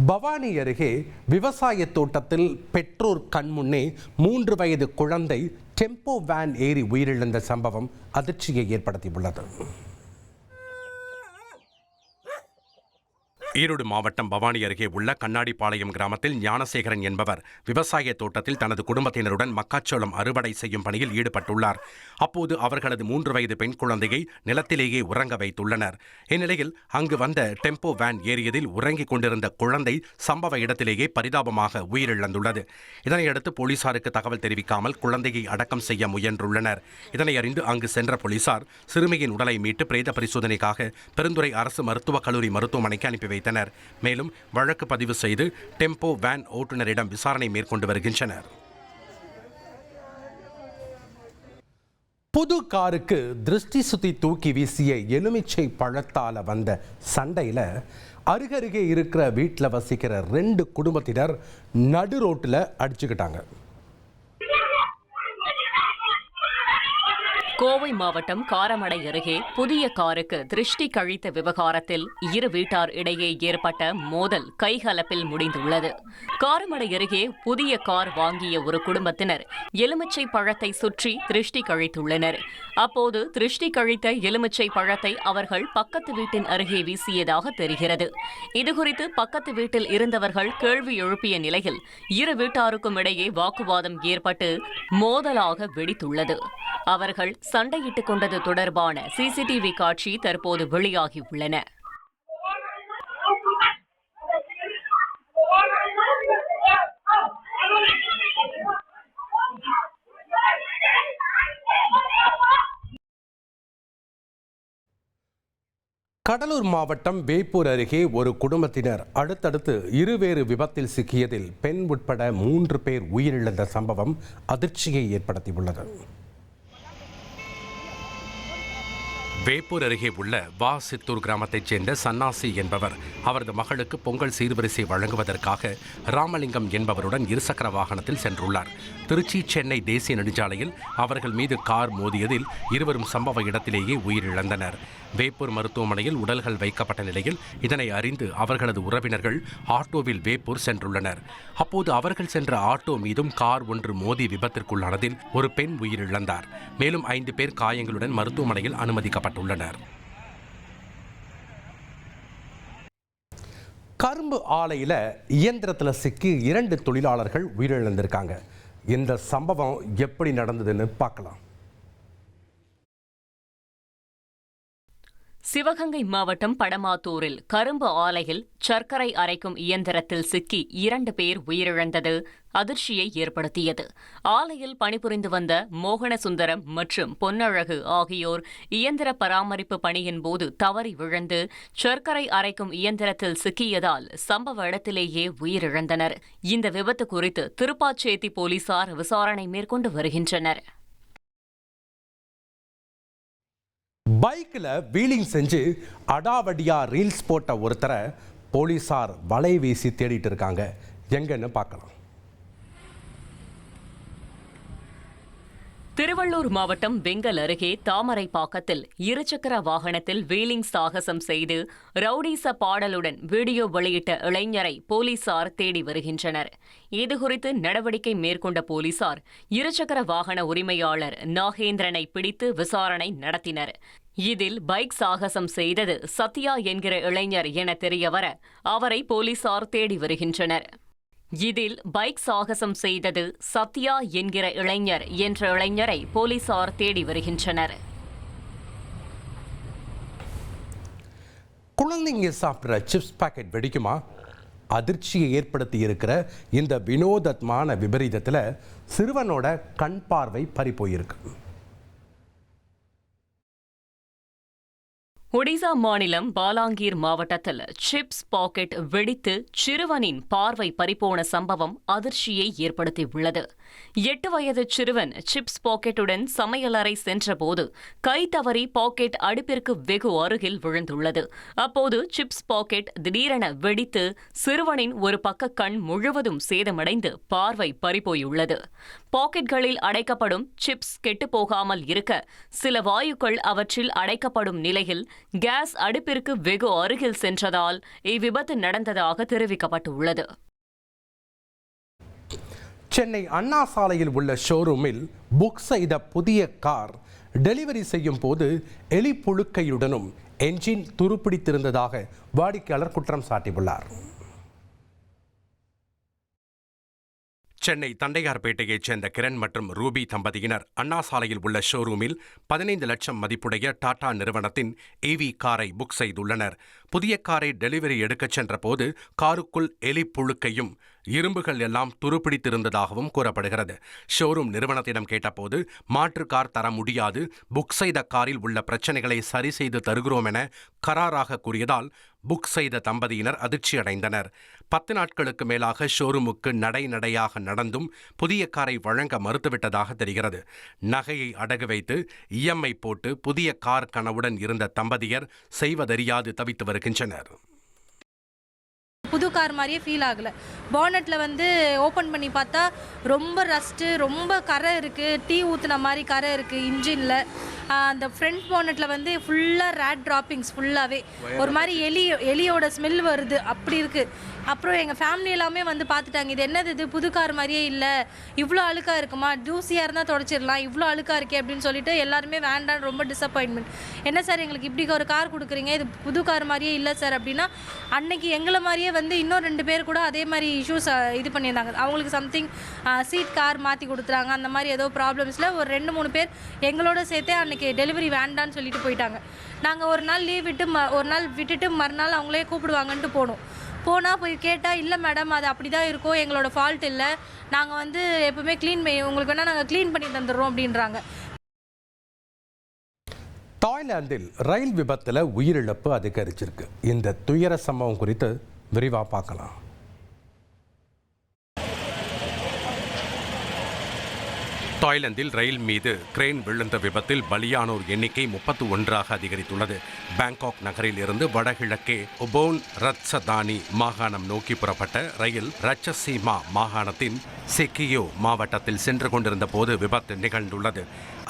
பவானி அருகே விவசாய தோட்டத்தில் பெற்றோர் கண்முன்னே 3 வயது குழந்தை டெம்போ வேன் ஏறி உயிரிழந்த சம்பவம் அதிர்ச்சியை ஏற்படுத்தியுள்ளது. ஈரோடு மாவட்டம் பவானி அருகே உள்ள கண்ணாடிப்பாளையம் கிராமத்தில் ஞானசேகரன் என்பவர் விவசாய தோட்டத்தில் தனது குடும்பத்தினருடன் மக்காச்சோளம் அறுவடை செய்யும் பணியில் ஈடுபட்டுள்ளார். அப்போது அவர்களது 3 வயது பெண் குழந்தையை நிலத்திலேயே உறங்க வைத்துள்ளனர். இந்நிலையில் அங்கு வந்த டெம்போ வேன் ஏறியதில் உறங்கிக் கொண்டிருந்த குழந்தை சம்பவ இடத்திலேயே பரிதாபமாக உயிரிழந்துள்ளது. இதனையடுத்து போலீசாருக்கு தகவல் தெரிவிக்காமல் குழந்தையை அடக்கம் செய்ய முயன்றுள்ளனர். இதனை அறிந்து அங்கு சென்ற போலீசார் சிறுமியின் உடலை மீட்டு பிரேத பரிசோதனைக்காக பெருந்துறை அரசு மருத்துவக் கல்லூரி மருத்துவமனைக்கு அனுப்பி வைத்தனர். மேலும் வழக்கு பதிவு செய்து டெம்போ வேன் ஓட்டுநரிடம் விசாரணை மேற்கொண்டு வருகின்றனர். புது காருக்கு திருஷ்டி சுத்தி தூக்கி வீசிய எலுமிச்சை பழத்தால வந்த சண்டையில அருகருகே இருக்கிற வீட்டில் வசிக்கிற 2 குடும்பத்தினர் நடு ரோட்டில் அடிச்சுக்கிட்டாங்க. கோவை மாவட்டம் காரமடை அருகே புதிய காருக்கு திருஷ்டி கழித்த விவகாரத்தில் இரு வீட்டார் இடையே ஏற்பட்ட மோதல் கைகலப்பில் முடிந்துள்ளது. காரமடை அருகே புதிய கார் வாங்கிய ஒரு குடும்பத்தினர் எலுமிச்சை பழத்தை சுற்றி திருஷ்டி கழித்துள்ளனர். அப்போது திருஷ்டி கழித்த எலுமிச்சை பழத்தை அவர்கள் பக்கத்து வீட்டின் அருகே வீசியதாக தெரிகிறது. இதுகுறித்து பக்கத்து வீட்டில் இருந்தவர்கள் கேள்வி எழுப்பிய நிலையில் இரு வீட்டாருக்கும் இடையே வாக்குவாதம் ஏற்பட்டு மோதலாக வெடித்துள்ளது. அவர்கள் சண்டையிட்டுக் கொண்டது தொடர்பான சிசிடிவி காட்சி தற்போது வெளியாகியுள்ளன. கடலூர் மாவட்டம் வேப்பூர் அருகே ஒரு குடும்பத்தினர் அடுத்தடுத்து இருவேறு விபத்தில் சிக்கியதில் பெண் உட்பட 3 பேர் உயிரிழந்த சம்பவம் அதிர்ச்சியை ஏற்படுத்தியுள்ளது. வேப்பூர் அருகே உள்ள சித்தூர் கிராமத்தைச் சேர்ந்த சன்னாசி என்பவர் அவரது மகளுக்கு பொங்கல் சீர்வரிசை வழங்குவதற்காக ராமலிங்கம் என்பவருடன் இருசக்கர வாகனத்தில் சென்றுள்ளார். திருச்சி சென்னை தேசிய நெடுஞ்சாலையில் அவர்கள் மீது கார் மோதியதில் இருவரும் சம்பவ இடத்திலேயே உயிரிழந்தனர். வேப்பூர் மருத்துவமனையில் உடல்கள் வைக்கப்பட்ட நிலையில் இதனை அறிந்து அவர்களது உறவினர்கள் ஆட்டோவில் வேப்பூர் சென்றுள்ளனர். அப்போது அவர்கள் சென்ற ஆட்டோ மீதும் கார் ஒன்று மோதி விபத்திற்குள்ளானதில் ஒரு பெண் உயிரிழந்தார். மேலும் 5 பேர் காயங்களுடன் மருத்துவமனையில் அனுமதிக்கப்பட்டுள்ளனர். கரும்பு ஆலையில் இயந்திரத்தில் சிக்கி 2 தொழிலாளர்கள் உயிரிழந்திருக்காங்க. இந்த சம்பவம் எப்படி நடந்ததுன்னு பார்க்கலாம். சிவகங்கை மாவட்டம் படமாத்தூரில் கரும்பு ஆலையில் சர்க்கரை அரைக்கும் இயந்திரத்தில் சிக்கி 2 பேர் உயிரிழந்தது அதிர்ச்சியை ஏற்படுத்தியது. ஆலையில் பணிபுரிந்து வந்த மோகனசுந்தரம் மற்றும் பொன்னழகு ஆகியோர் இயந்திர பராமரிப்பு பணியின் போது தவறி விழுந்து சர்க்கரை அரைக்கும் இயந்திரத்தில் சிக்கியதால் சம்பவ இடத்திலேயே உயிரிழந்தனர். இந்த விபத்து குறித்து திருப்பாச்சேத்தி போலீசார் விசாரணை மேற்கொண்டு வருகின்றனர். பைக்கில் வீலிங் செஞ்சு அடாவடியா ரீல்ஸ் போட்ட ஒருத்தரை போலீசார் வலை வீசி தேடிட்டு இருக்காங்க. எங்கன்னு பார்க்கலாம். திருவள்ளூர் மாவட்டம் வெங்கல் அருகே தாமரைப்பாக்கத்தில் இருசக்கர வாகனத்தில் வீலிங் சாகசம் செய்து ரவுடீச பாடலுடன் வீடியோ வெளியிட்ட இளைஞரை போலீசார் தேடி வருகின்றனர். இதுகுறித்து நடவடிக்கை மேற்கொண்ட போலீசார் இருசக்கர வாகன உரிமையாளர் நாகேந்திரனை பிடித்து விசாரணை நடத்தினர். இதில் பைக் சாகசம் செய்தது சத்யா என்கிற இளைஞர் என தெரியவர அவரை போலீசார் தேடி வருகின்றனர். இதில் பைக் சாகசம் செய்தது சத்யா என்கிற இளைஞர் என்ற இளைஞரை போலீசார் தேடி வருகின்றனர். குழந்தைங்க சாப்பிட்ற சிப்ஸ் பாக்கெட் வெடிக்குமா? அதிர்ச்சியை ஏற்படுத்தி இருக்கிற இந்த வினோதமான விபரீதத்தில் சிறுவனோட கண் பார்வை பறிபோயிருக்கு. ஒடிசா மாநிலம் பாலாங்கீர் மாவட்டத்தில் சிப்ஸ் பாக்கெட் வெடித்து சிறுவனின் பார்வை பறிபோன சம்பவம் அதிர்ச்சியை ஏற்படுத்தியுள்ளது. 8 வயது சிறுவன் சிப்ஸ் பாக்கெட்டுடன் சமையலறை சென்றபோது கை தவறி பாக்கெட் அடுப்பிற்கு வெகு அருகில் விழுந்துள்ளது. அப்போது சிப்ஸ் பாக்கெட் திடீரென வெடித்து சிறுவனின் ஒரு பக்க கண் முழுவதும் சேதமடைந்து பார்வை பறிபோயுள்ளது. பாக்கெட்களில் அடைக்கப்படும் சிப்ஸ் கெட்டுப்போகாமல் இருக்க சில வாயுக்கள் அவற்றில் அடைக்கப்படும் நிலையில் கேஸ் அடுப்பிற்கு வெகு அருகில் சென்றதால் இவ்விபத்து நடந்ததாக தெரிவிக்கப்பட்டுள்ளது. சென்னை அண்ணா சாலையில் உள்ள ஷோரூமில் புக் செய்த புதிய கார் டெலிவரி செய்யும் போது எலிப்புழுக்கையுடனும் என்ஜின் துருப்பிடித்திருந்ததாக வாடிக்கையாளர் குற்றம் சாட்டியுள்ளார். சென்னை தண்டையார்பேட்டையைச் சேர்ந்த கிரண் மற்றும் ரூபி தம்பதியினர் அண்ணா சாலையில் உள்ள ஷோரூமில் 15 லட்சம் மதிப்புடைய டாடா நிறுவனத்தின் EV காரை புக் செய்துள்ளனர். புதிய காரை டெலிவரி எடுக்கச் சென்ற போது காருக்குள் எலி புழுக்கையும் இரும்புகள் எல்லாம் துருப்பிடித்திருந்ததாகவும் கூறப்படுகிறது. ஷோரூம் நிறுவனத்திடம் கேட்டபோது மாற்று கார் தர முடியாது, புக் செய்த காரில் உள்ள பிரச்சனைகளை சரி செய்து தருகிறோம் என கராராக கூறியதால் புக் செய்த தம்பதியினர் அதிர்ச்சியடைந்தனர். 10 நாட்களுக்கு மேலாக ஷோரூமுக்கு நடையாக நடந்தும் புதிய காரை வழங்க மறுத்துவிட்டதாக தெரிகிறது. நகையை அடகு வைத்து EMI போட்டு புதிய கார் கனவுடன் இருந்த தம்பதியர் செய்வதறியாது தவித்து வருகின்றனர். புது கார் மாதிரியே ஃபீல் ஆகலை. பானட்டில் வந்து ஓப்பன் பண்ணி பார்த்தா ரொம்ப ரஸ்ட்டு, ரொம்ப கரை இருக்குது, டீ ஊற்றுன மாதிரி கரை இருக்குது இன்ஜினில். அந்த ஃப்ரண்ட் பானட்டில் வந்து ஃபுல்லாக ரேட் ட்ராப்பிங்ஸ், ஃபுல்லாகவே ஒரு மாதிரி எலியோட ஸ்மெல் வருது, அப்படி இருக்குது. அப்புறம் எங்கள் ஃபேமிலி எல்லாமே வந்து பார்த்துட்டாங்க, இது என்னது, இது புது கார் மாதிரியே இல்லை, இவ்வளோ அழுக்காக இருக்குமா, ஜூஸியாக இருந்தால் தொடச்சிடலாம், இவ்வளோ அழுக்காக இருக்கே அப்படின்னு சொல்லிட்டு எல்லாருமே வேண்டான்னு ரொம்ப டிசப்பாயின்மெண்ட். என்ன சார் எங்களுக்கு இப்படி ஒரு கார் கொடுக்குறீங்க, இது புது கார் மாதிரியே இல்லை சார் அப்படின்னா, அன்னைக்கு எங்களை மாதிரியே வந்து இன்னும் 2 பேர் கூட அதே மாதிரி இஷ்யூஸ் இது பண்ணியிருந்தாங்க. அவங்களுக்கு சம்திங் சீட் கார் மாற்றி கொடுத்துறாங்க, அந்த மாதிரி ஏதோ ப்ராப்ளம்ஸில் ஒரு 2-3 பேர் எங்களோட சேர்த்தே அன்றைக்கி டெலிவரி வேண்டான்னு சொல்லிட்டு போயிட்டாங்க. நாங்கள் ஒரு நாள் லீவ் விட்டு ஒரு நாள் விட்டுட்டு மறுநாள் அவங்களே கூப்பிடுவாங்கன்ட்டு போனால் போய் கேட்டால், இல்லை மேடம் அது அப்படி தான் இருக்கும், எங்களோட ஃபால்ட் இல்லை, நாங்கள் வந்து எப்போவுமே உங்களுக்கு வேணால் நாங்கள் க்ளீன் பண்ணி தந்துடுறோம் அப்படின்றாங்க. தாய்லாந்தில் ரயில் விபத்தில் உயிரிழப்பு அதிகரிச்சிருக்கு. இந்த துயர சம்பவம் குறித்து விரிவாக பார்க்கலாம். தாய்லாந்தில் ரயில் மீது கிரேன் விழுந்த விபத்தில் பலியானோர் எண்ணிக்கை 31ஆக அதிகரித்துள்ளது. பாங்காக் நகரில் இருந்து வடகிழக்கே ஒபோன் ரத்சதானி மாகாணம் நோக்கி புறப்பட்ட ரயில் ரச்சசீமா மாகாணத்தின் செக்கியோ மாவட்டத்தில் சென்று கொண்டிருந்த போது விபத்து நிகழ்ந்துள்ளது.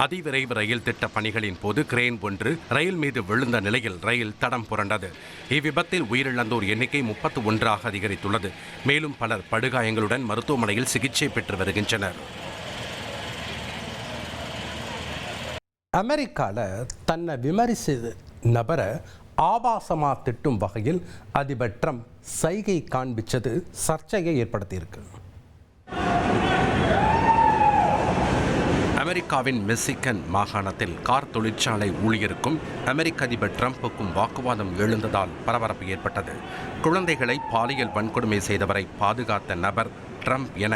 அதிவிரைவு ரயில் திட்ட பணிகளின் போது கிரேன் ஒன்று ரயில் மீது விழுந்த நிலையில் ரயில் தடம் புரண்டது. இவ்விபத்தில் உயிரிழந்தோர் எண்ணிக்கை 31ஆக அதிகரித்துள்ளது. மேலும் பலர் படுகாயங்களுடன் மருத்துவமனையில் சிகிச்சை பெற்று வருகின்றனர். அமெரிக்காவில் தன்னை விமர்சித்த நபரை ஆபாசமாக திட்டும் வகையில் அதிபர் ட்ரம்ப் சைகை காண்பிச்சது சர்ச்சையை ஏற்படுத்தியிருக்கு. அமெரிக்காவின் மிசிகன் மாகாணத்தில் கார் தொழிற்சாலை ஊழியருக்கும் அமெரிக்க அதிபர் ட்ரம்புக்கும் வாக்குவாதம் எழுந்ததால் பரபரப்பு ஏற்பட்டது. குழந்தைகளை பாலியல் வன்கொடுமை செய்தவரை பாதுகாத்த நபர் ட்ரம்ப் என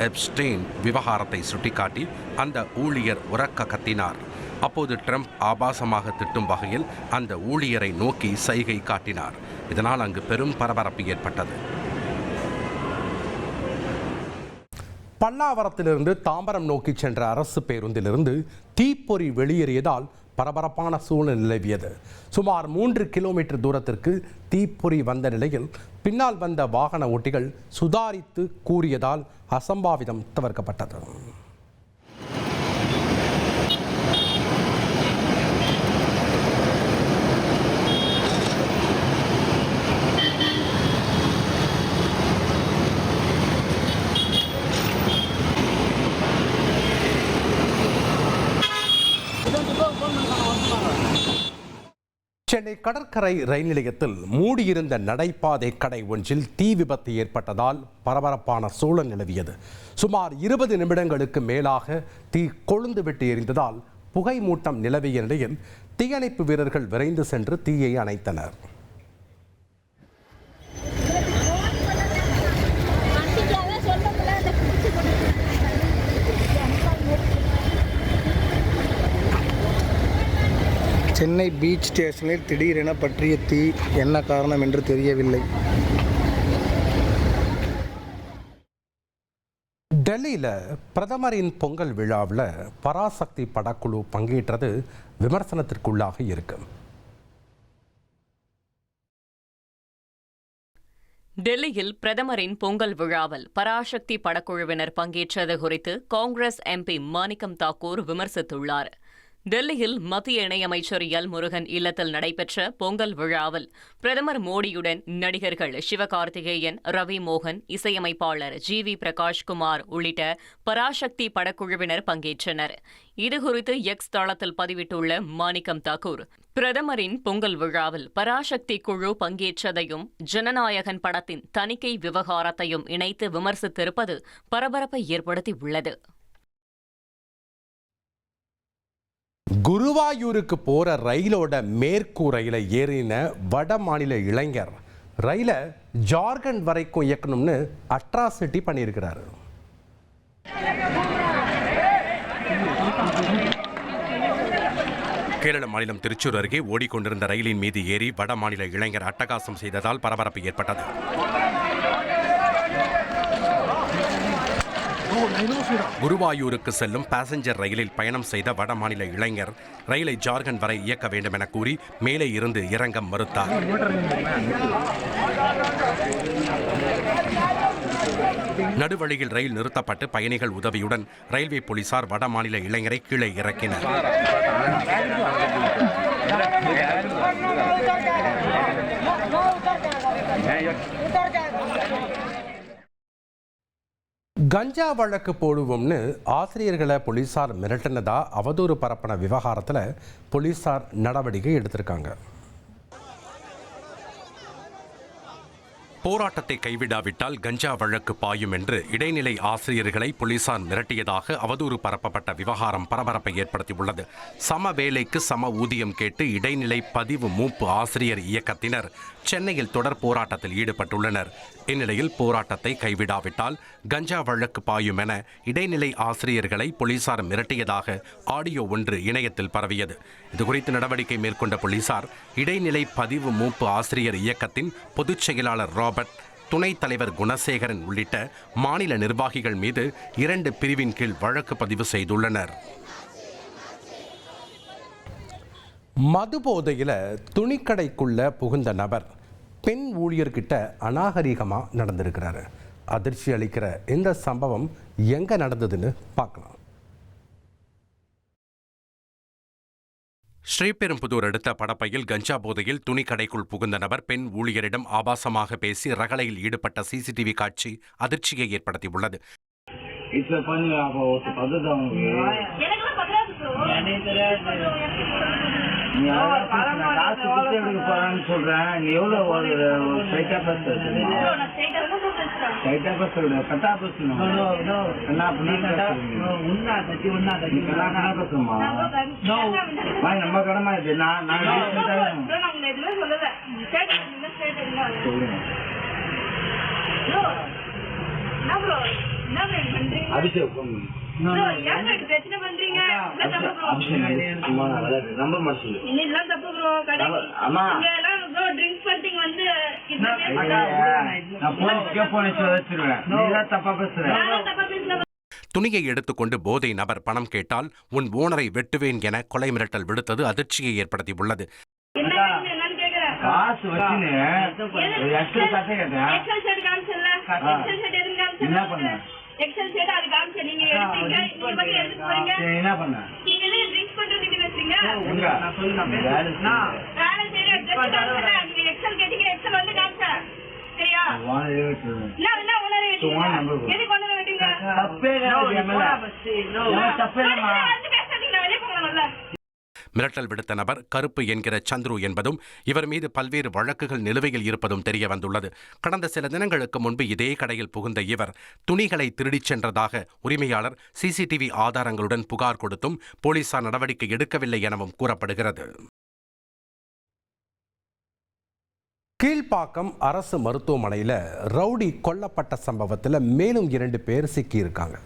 எப்ஸ்டெயின் விவகாரத்தை சுட்டிக்காட்டி அந்த ஊழியர் உரக்க கத்தினார். அப்போது ட்ரம்ப் ஆபாசமாக திட்டும் வகையில் அந்த ஊழியரை நோக்கி சைகை காட்டினார். இதனால் அங்கு பெரும் பரபரப்பு ஏற்பட்டது. பல்லாவரத்திலிருந்து தாம்பரம் நோக்கி சென்ற அரசு பேருந்திலிருந்து தீப்பொறி வெளியேறியதால் பரபரப்பான சூழ்நிலை நிலவியது. சுமார் 3 கிலோமீட்டர் தூரத்திற்கு தீப்பொறி வந்த நிலையில் பின்னால் வந்த வாகன ஓட்டிகள் சுதாரித்து கூறியதால் அசம்பாவிதம் தவிர்க்கப்பட்டது. சென்னை கடற்கரை ரயில் நிலையத்தில் மூடியிருந்த நடைபாதை கடை ஒன்றில் தீ விபத்து ஏற்பட்டதால் பரபரப்பான சூழல் நிலவியது. சுமார் 20 நிமிடங்களுக்கு மேலாக தீ கொழுந்துவிட்டு எரிந்ததால் புகை மூட்டம் நிலவிய நிலையில் தீயணைப்பு வீரர்கள் விரைந்து சென்று தீயை அணைத்தனர். சென்னை பீச் ஸ்டேஷனில் திடீரென பற்றிய தீ, என்ன காரணம் என்று தெரியவில்லை. டெல்லியில் பிரதமரின் பொங்கல் விழாவில் பராசக்தி படக்குழு பங்கேற்றது விமர்சனத்திற்குள்ளாக இருக்கு. டெல்லியில் பிரதமரின் பொங்கல் விழாவில் பராசக்தி படக்குழுவினர் பங்கேற்றது குறித்து காங்கிரஸ் எம்பி மாணிக்கம் தாக்கூர் விமர்சித்துள்ளார். டெல்லியில் மத்திய இணையமைச்சர் எல் முருகன் இல்லத்தில் நடைபெற்ற பொங்கல் விழாவில் பிரதமர் மோடியுடன் நடிகர்கள் சிவகார்த்திகேயன், ரவி மோகன், இசையமைப்பாளர் GV பிரகாஷ்குமார் உள்ளிட்ட பராசக்தி படக்குழுவினர் பங்கேற்றனர். இதுகுறித்து எக்ஸ் தளத்தில் பதிவிட்டுள்ள மாணிக்கம் தாக்கூர், பிரதமரின் பொங்கல் விழாவில் பராசக்தி குழு பங்கேற்றதையும் ஜனநாயகன் படத்தின் தணிக்கை விவகாரத்தையும் இணைத்து விமர்சித்திருப்பது பரபரப்பை ஏற்படுத்தியுள்ளது. குருவாயூருக்கு போற ரயிலோட மேற்கூரையில் ஏறின வட மாநில இளைஞர் ரயிலை ஜார்க்கண்ட் வரைக்கும் இயக்கணும்னு அட்ராசிட்டி பண்ணியிருக்கிறாரு. கேரள மாநிலம் திருச்சூர் அருகே ஓடிக்கொண்டிருந்த ரயிலின் மீது ஏறி வட மாநில இளைஞர் அட்டகாசம் செய்ததால் பரபரப்பு ஏற்பட்டது. குருவாயூருக்கு செல்லும் பாசஞ்சர் ரயிலில் பயணம் செய்த வட மாநில இளைஞர் ரயிலை ஜார்க்கண்ட் வரை இயக்க வேண்டும் என கூறி மேலே இருந்து இறங்க மறுத்தார். நடுவழியில் ரயில் நிறுத்தப்பட்டு பயணிகள் உதவியுடன் ரயில்வே போலீசார் வட மாநில இளைஞரை கீழே இறக்கினர். கஞ்சா வழக்கு போடுவோம்னு ஆசிரியர்களை போலீசார் மிரட்டினதா அவதூறு பரப்பின விவகாரத்தில் போலீசார் நடவடிக்கை எடுத்திருக்காங்க. போராட்டத்தை கைவிடாவிட்டால் கஞ்சா வழக்கு பாயும் என்று இடைநிலை ஆசிரியர்களை போலீசார் மிரட்டியதாக அவதூறு பரப்பப்பட்ட விவகாரம் பரபரப்பை ஏற்படுத்தியுள்ளது. சம வேலைக்கு சம ஊதியம் கேட்டு இடைநிலை பதிவு மூப்பு ஆசிரியர் இயக்கத்தினர் சென்னையில் தொடர் போராட்டத்தில் ஈடுபட்டுள்ளனர். இந்நிலையில் போராட்டத்தை கைவிடாவிட்டால் கஞ்சா வழக்கு பாயும் என இடைநிலை ஆசிரியர்களை போலீசார் மிரட்டியதாக ஆடியோ ஒன்று இணையத்தில் பரவியது. இதுகுறித்து நடவடிக்கை மேற்கொண்ட போலீசார் இடைநிலை பதிவு மூப்பு ஆசிரியர் இயக்கத்தின் பொதுச் செயலாளர் ராபர்ட், துணைத் தலைவர் குணசேகரன் உள்ளிட்ட மாநில நிர்வாகிகள் மீது 2 பிரிவின் கீழ் வழக்கு பதிவு செய்துள்ளனர். மது போதையில் துணிக்கடைக்குள்ள புகுந்த நபர் பெண் ஊழியர்கிட்ட அநாகரிகமாக நடந்திருக்கிறாரு. அதிர்ச்சி அளிக்கிற இந்த சம்பவம் எங்கே நடந்ததுன்னு பார்க்கலாம். ஸ்ரீபெரும்புதூர் அடுத்த படப்பையில் கஞ்சா போதையில் துணிக்கடைக்குள் புகுந்த நபர் பெண் ஊழியரிடம் ஆபாசமாக பேசி ரகளையில் ஈடுபட்ட சிசிடிவி காட்சி அதிர்ச்சியை ஏற்படுத்தியுள்ளது. நம்ம கடமை இது. அபிஷேக் துணியை எடுத்துக்கொண்டு போதை நபர் பணம் கேட்டால் உன் ஓனரை வெட்டுவேன் என கொலை மிரட்டல் விடுத்தது அதிர்ச்சியை ஏற்படுத்தியுள்ளது. மிரட்டல் விடுத்த நபர் கருப்பு என்கிற சந்துரு என்பதும் இவர் மீது பல்வேறு வழக்குகள் நிலுவையில் இருப்பதும் தெரிய வந்துள்ளது. கடந்த சில தினங்களுக்கு முன்பு இதே கடையில் புகுந்த இவர் துணிகளை திருடிச் சென்றதாக உரிமையாளர் சிசிடிவி ஆதாரங்களுடன் புகார் கொடுத்தும் போலீசார் நடவடிக்கை எடுக்கவில்லை எனவும் கூறப்படுகிறது. கீழ்ப்பாக்கம் அரசு மருத்துவமனையில் ரவுடி கொல்லப்பட்ட சம்பவத்தில் மேலும் 2 பேர் சிக்கியிருக்காங்க.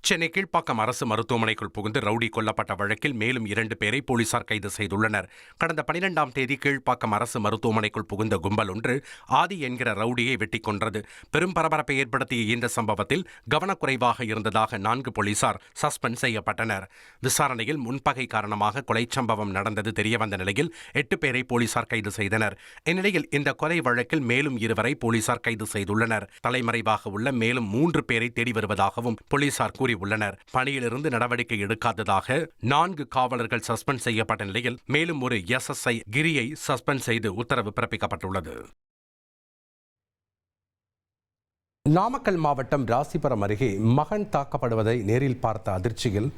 சென்னை கீழ்ப்பாக்கம் அரசு மருத்துவமனைக்குள் புகுந்து ரவுடி கொல்லப்பட்ட வழக்கில் மேலும் 2 பேரை போலீசார் கைது செய்துள்ளனர். கடந்த 12ஆம் தேதி கீழ்ப்பாக்கம் அரசு மருத்துவமனைக்குள் புகுந்த கும்பல் ஒன்று ஆதி என்கிற ரவுடியை வெட்டிக் கொன்றது. பெரும் பரபரப்பை ஏற்படுத்திய இந்த சம்பவத்தில் கவனக்குறைவாக இருந்ததாக 4 போலீசார் சஸ்பெண்ட் செய்யப்பட்டனர். விசாரணையில் முன்பகை காரணமாக கொலை சம்பவம் நடந்தது தெரியவந்த நிலையில் 8 பேரை போலீசார் கைது செய்தனர். இந்நிலையில் இந்த கொலை வழக்கில் மேலும் 2 போலீசார் கைது செய்துள்ளனர். தலைமறைவாக உள்ள மேலும் 3 பேரை தேடி வருவதாகவும் போலீசார் கூறி உள்ளனர். பணியிலிருந்து நடவடிக்கை எடுக்காததாக 4 காவலர்கள் சஸ்பெண்ட் செய்யப்பட்ட நிலையில் மேலும் ஒரு SSI கிரியை சஸ்பெண்ட் செய்து உத்தரவு பிறப்பிக்கப்பட்டுள்ளது. நாமக்கல் மாவட்டம் ராசிபுரம் அருகே மகன் தாக்கப்படுவதை நேரில் பார்த்த அதிர்ச்சியில்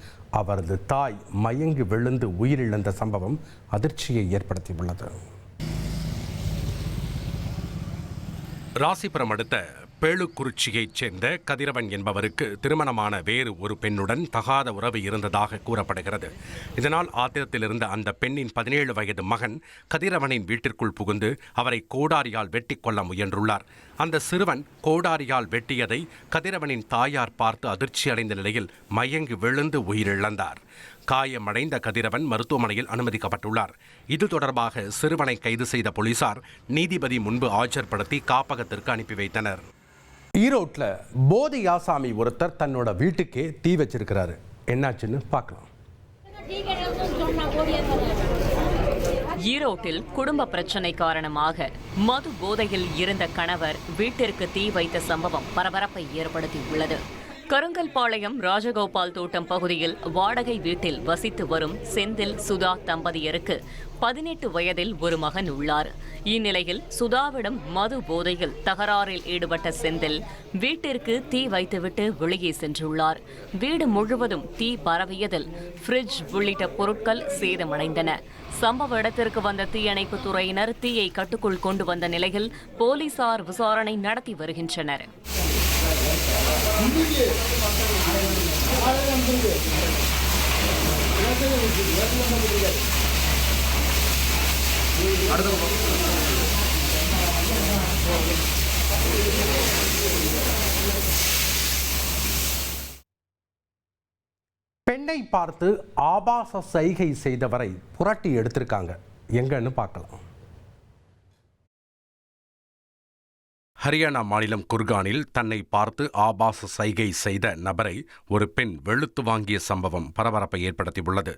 அவரது தாய் மயங்கி விழுந்து உயிரிழந்த சம்பவம் அதிர்ச்சியை ஏற்படுத்தியுள்ளது. ராசிபுரம் அடுத்த பேளுக்குறிச்சியைச் சேர்ந்த கதிரவன் என்பவருக்கு திருமணமான வேறு ஒரு பெண்ணுடன் தகாத உறவு இருந்ததாக கூறப்படுகிறது. இதனால் ஆத்திரத்தில் இருந்த அந்த பெண்ணின் 17 வயது மகன் கதிரவனின் வீட்டிற்குள் புகுந்து அவரை கோடாரியால் வெட்டிக் கொள்ள முயன்றுள்ளார். அந்த சிறுவன் கோடாரியால் வெட்டியதை கதிரவனின் தாயார் பார்த்து அதிர்ச்சியடைந்த நிலையில் மயங்கி விழுந்து உயிரிழந்தார். காயமடைந்த கதிரவன் மருத்துவமனையில் அனுமதிக்கப்பட்டுள்ளார். இது தொடர்பாக சிறுவனை கைது செய்த போலீசார் நீதிபதி முன்பு ஆஜர்படுத்தி காப்பகத்திற்கு அனுப்பி வைத்தனர். ஈரோட்டில் போதை ஆசாமி ஒருத்தர் தன்னோட வீட்டுக்கே தீ வச்சிருக்கிறாரு. என்னாச்சுன்னு பார்க்கலாம். ஈரோட்டில் குடும்ப பிரச்சனை காரணமாக மது போதையில் இருந்த கணவர் வீட்டிற்கு தீ வைத்த சம்பவம் பரபரப்பை ஏற்படுத்தியுள்ளது. கருங்கல்பாளையம் ராஜகோபால் தோட்டம் பகுதியில் வாடகை வீட்டில் வசித்து வரும் செந்தில் சுதா தம்பதியருக்கு 18 வயதில் ஒரு மகன் உள்ளார். இந்நிலையில் சுதாவிடம் மது போதையில் தகராறில் ஈடுபட்ட செந்தில் வீட்டிற்கு தீ வைத்துவிட்டு வெளியே சென்றுள்ளார். வீடு முழுவதும் தீ பரவியதில் ஃப்ரிட்ஜ் உள்ளிட்ட பொருட்கள் சேதமடைந்தன. சம்பவ இடத்திற்கு வந்த தீயணைப்பு துறையினர் தீயை கட்டுக்குள் கொண்டு வந்த நிலையில் போலீசார் விசாரணை நடத்தி வருகின்றனர். பெண்ணை பார்த்து ஆபாச சைகை செய்தவரை புரட்டி எடுத்திருக்காங்க. எங்கன்னு பார்க்கலாம். ஹரியானா மாநிலம் குர்கானில் தன்னை பார்த்து ஆபாச சைகை செய்த நபரை ஒரு பெண் வெளுத்து வாங்கிய சம்பவம் பரபரப்பை ஏற்படுத்தியுள்ளது.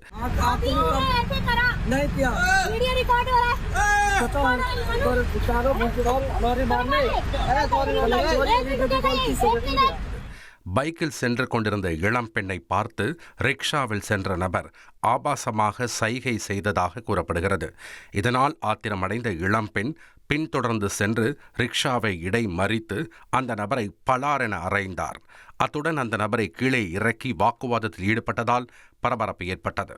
பைக்கில் சென்று கொண்டிருந்த இளம் பெண்ணை பார்த்து ரிக்ஷாவில் சென்ற நபர் ஆபாசமாக சைகை செய்ததாக கூறப்படுகிறது. இதனால் ஆத்திரமடைந்த இளம் பெண் பின்தொடர்ந்து சென்று ரிக்ஷாவை இடைமறித்து அந்த நபரை பலாரென அறைந்தார். அத்துடன் அந்த நபரை கீழே இறக்கி வாக்குவாதத்தில் ஈடுபட்டதால் பரபரப்பு ஏற்பட்டது.